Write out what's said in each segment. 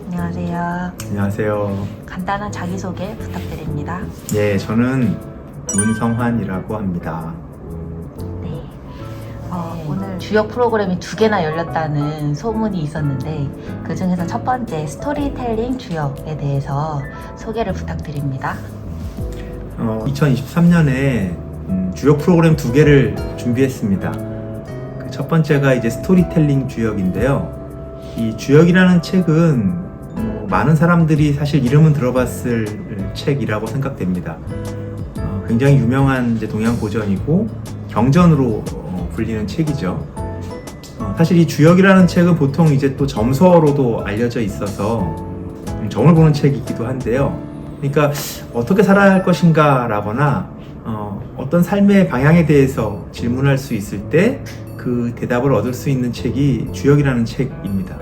안녕하세요. 안녕하세요. 간단한 자기소개 부탁드립니다. 네, 저는 문성환이라고 합니다. 네. 오늘 주요 프로그램이 2개나 열렸다는 소문이 있었는데 그 중에서 첫 번째 스토리텔링 주역에 대해서 소개를 부탁드립니다. 2023년에 주요 프로그램 2개를 준비했습니다. 그 첫 번째가 이제 스토리텔링 주역인데요. 이 주역이라는 책은 많은 사람들이 사실 이름은 들어봤을 책이라고 생각됩니다. 굉장히 유명한 이제 동양 고전이고 경전으로 불리는 책이죠. 사실 이 주역이라는 책은 보통 이제 또 점서로도 알려져 있어서 점을 보는 책이기도 한데요. 그러니까 어떻게 살아야 할 것인가 라거나 어떤 삶의 방향에 대해서 질문할 수 있을 때 그 대답을 얻을 수 있는 책이 주역이라는 책입니다.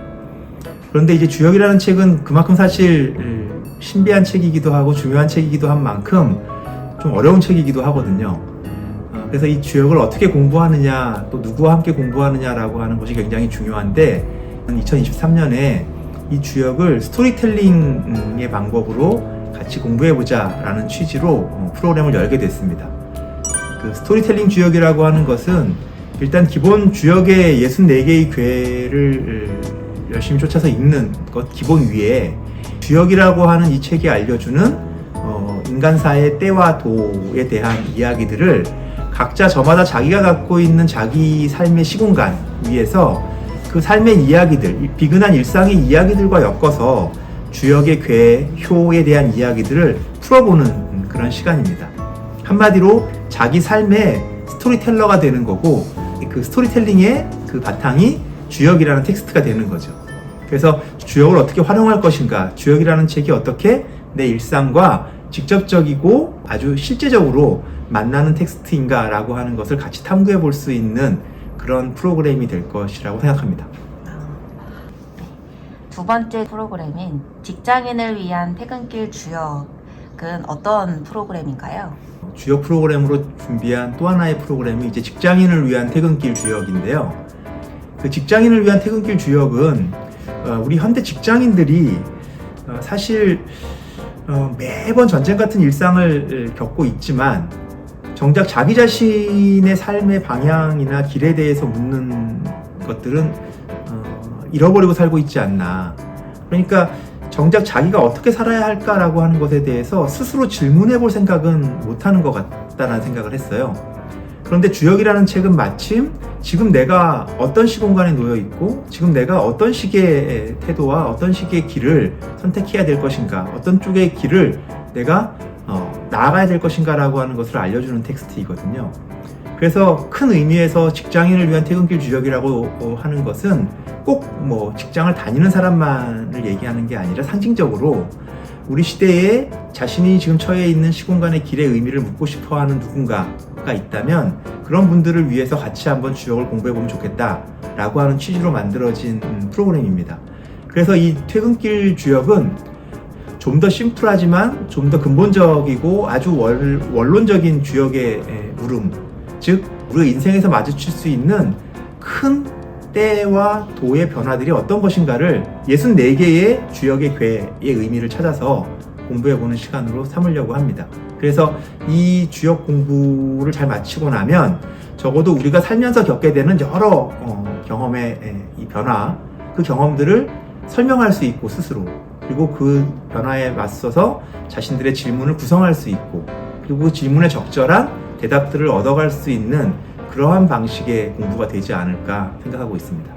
그런데 이제 주역이라는 책은 그만큼 사실 신비한 책이기도 하고 중요한 책이기도 한 만큼 좀 어려운 책이기도 하거든요. 그래서 이 주역을 어떻게 공부하느냐, 또 누구와 함께 공부하느냐라고 하는 것이 굉장히 중요한데 2023년에 이 주역을 스토리텔링의 방법으로 같이 공부해보자 라는 취지로 프로그램을 열게 됐습니다. 그 스토리텔링 주역이라고 하는 것은 일단 기본 주역의 64개의 괴를 열심히 쫓아서 읽는 것 기본 위에 주역이라고 하는 이 책이 알려주는 인간사의 때와 도에 대한 이야기들을 각자 저마다 자기가 갖고 있는 자기 삶의 시공간 위에서 그 삶의 이야기들, 비근한 일상의 이야기들과 엮어서 주역의 괴, 효에 대한 이야기들을 풀어보는 그런 시간입니다. 한마디로 자기 삶의 스토리텔러가 되는 거고 그 스토리텔링의 그 바탕이 주역이라는 텍스트가 되는 거죠. 그래서 주역을 어떻게 활용할 것인가, 주역이라는 책이 어떻게 내 일상과 직접적이고 아주 실제적으로 만나는 텍스트인가 라고 하는 것을 같이 탐구해 볼 수 있는 그런 프로그램이 될 것이라고 생각합니다. 두 번째 프로그램인 직장인을 위한 퇴근길 주역은 어떤 프로그램인가요? 주역 프로그램으로 준비한 또 하나의 프로그램이 이제 직장인을 위한 퇴근길 주역인데요. 그 직장인을 위한 퇴근길 주역은 우리 현대 직장인들이 사실 매번 전쟁 같은 일상을 겪고 있지만 정작 자기 자신의 삶의 방향이나 길에 대해서 묻는 것들은 잃어버리고 살고 있지 않나. 그러니까 정작 자기가 어떻게 살아야 할까라고 하는 것에 대해서 스스로 질문해 볼 생각은 못하는 것 같다는 생각을 했어요. 그런데 주역이라는 책은 마침 지금 내가 어떤 시공간에 놓여 있고 지금 내가 어떤 식의 태도와 어떤 식의 길을 선택해야 될 것인가, 어떤 쪽의 길을 내가 나아가야 될 것인가 라고 하는 것을 알려주는 텍스트이거든요. 그래서 큰 의미에서 직장인을 위한 퇴근길 주역이라고 하는 것은 꼭 직장을 다니는 사람만을 얘기하는 게 아니라 상징적으로 우리 시대에 자신이 지금 처해 있는 시공간의 길의 의미를 묻고 싶어하는 누군가가 있다면 그런 분들을 위해서 같이 한번 주역을 공부해보면 좋겠다라고 하는 취지로 만들어진 프로그램입니다. 그래서 이 퇴근길 주역은 좀 더 심플하지만 좀 더 근본적이고 아주 원론적인 주역의 물음, 즉 우리가 인생에서 마주칠 수 있는 큰 때와 도의 변화들이 어떤 것인가를 64개의 주역의 괴의 의미를 찾아서 공부해보는 시간으로 삼으려고 합니다. 그래서 이 주역 공부를 잘 마치고 나면 적어도 우리가 살면서 겪게 되는 여러 경험의 이 변화, 그 경험들을 설명할 수 있고 스스로, 그리고 그 변화에 맞서서 자신들의 질문을 구성할 수 있고, 그리고 그 질문에 적절한 대답들을 얻어갈 수 있는 그러한 방식의 공부가 되지 않을까 생각하고 있습니다.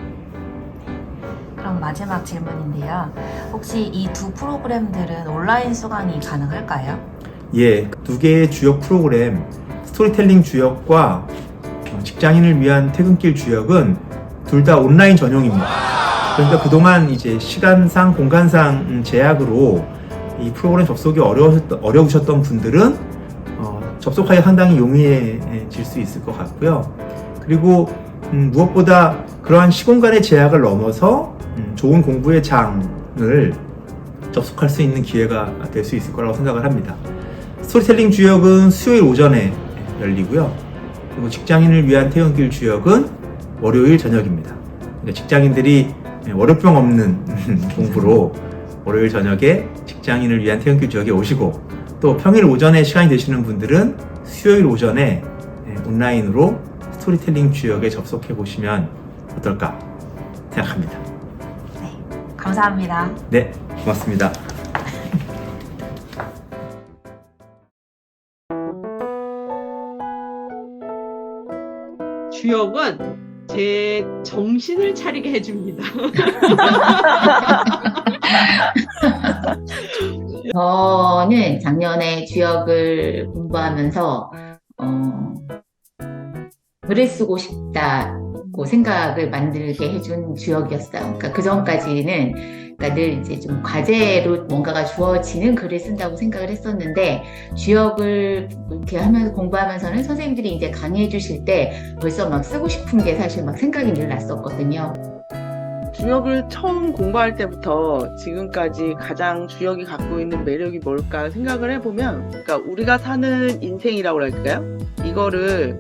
그럼 마지막 질문인데요. 혹시 이 두 프로그램들은 온라인 수강이 가능할까요? 예, 2개의 주역 프로그램, 스토리텔링 주역과 직장인을 위한 퇴근길 주역은 둘 다 온라인 전용입니다. 그러니까 그동안 이제 시간상, 공간상 제약으로 이 프로그램 접속이 어려우셨던 분들은 접속하기 상당히 용이해질 수 있을 것 같고요. 그리고 무엇보다 그러한 시공간의 제약을 넘어서 좋은 공부의 장을 접속할 수 있는 기회가 될 수 있을 거라고 생각을 합니다. 스토리텔링 주역은 수요일 오전에 열리고요. 그리고 직장인을 위한 퇴근길 주역은 월요일 저녁입니다. 그러니까 직장인들이 월요병 없는 공부로 월요일 저녁에 직장인을 위한 퇴근길 주역에 오시고, 또 평일 오전에 시간이 되시는 분들은 수요일 오전에 온라인으로 스토리텔링 주역에 접속해 보시면 어떨까 생각합니다. 네, 감사합니다. 네, 고맙습니다. 주역은 제 정신을 차리게 해줍니다. 저는 작년에 주역을 공부하면서 글을 쓰고 싶다고 생각을 만들게 해준 주역이었어요. 그러니까 그 전까지는 늘 이제 좀 과제로 뭔가가 주어지는 글을 쓴다고 생각을 했었는데, 주역을 이렇게 하면서 공부하면서는 선생님들이 이제 강의해 주실 때 벌써 막 쓰고 싶은 게 사실 막 생각이 늘 났었거든요. 주역을 처음 공부할 때부터 지금까지 가장 주역이 갖고 있는 매력이 뭘까 생각을 해보면, 그러니까 우리가 사는 인생이라고 할까요? 이거를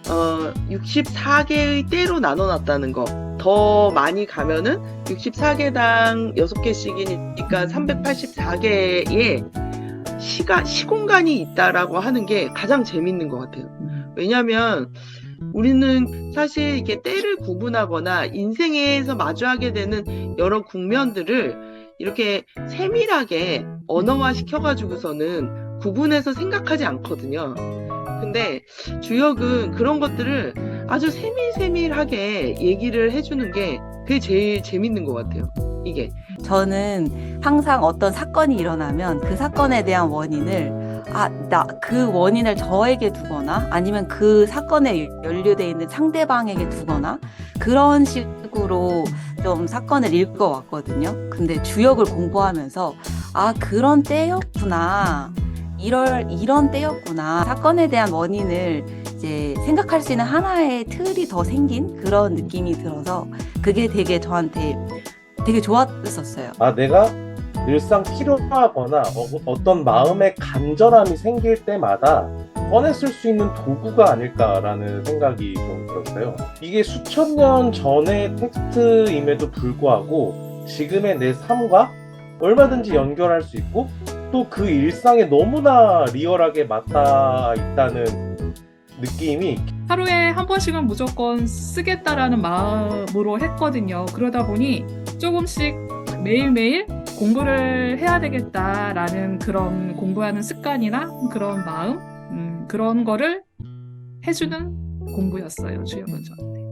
64개의 때로 나눠놨다는 거. 더 많이 가면은 64개당 6개씩이니까 384개의 시공간이 있다라고 하는 게 가장 재밌는 것 같아요. 왜냐하면 우리는 사실 이렇게 때를 구분하거나 인생에서 마주하게 되는 여러 국면들을 이렇게 세밀하게 언어화 시켜가지고서는 구분해서 생각하지 않거든요. 근데 주역은 그런 것들을 아주 세밀세밀하게 얘기를 해주는 게 그게 제일 재밌는 것 같아요. 이게. 저는 항상 어떤 사건이 일어나면 그 사건에 대한 원인을 그 원인을 저에게 두거나 아니면 그 사건에 연루되어 있는 상대방에게 두거나 그런 식으로 좀 사건을 읽어왔거든요. 근데 주역을 공부하면서 그런 때였구나. 이런 때였구나. 사건에 대한 원인을 이제 생각할 수 있는 하나의 틀이 더 생긴 그런 느낌이 들어서 그게 되게 저한테 되게 좋았었어요. 내가 늘상 필요하거나 어떤 마음의 간절함이 생길 때마다 꺼내 쓸 수 있는 도구가 아닐까라는 생각이 좀 들었어요. 이게 수천 년 전의 텍스트임에도 불구하고 지금의 내 삶과 얼마든지 연결할 수 있고 또 그 일상에 너무나 리얼하게 맞닿아 있다는 느낌이, 하루에 한 번씩은 무조건 쓰겠다라는 마음으로 했거든요. 그러다 보니 조금씩 매일매일 공부를 해야 되겠다라는 그런 공부하는 습관이나 그런 마음, 그런 거를 해주는 공부였어요, 주역은 저한테.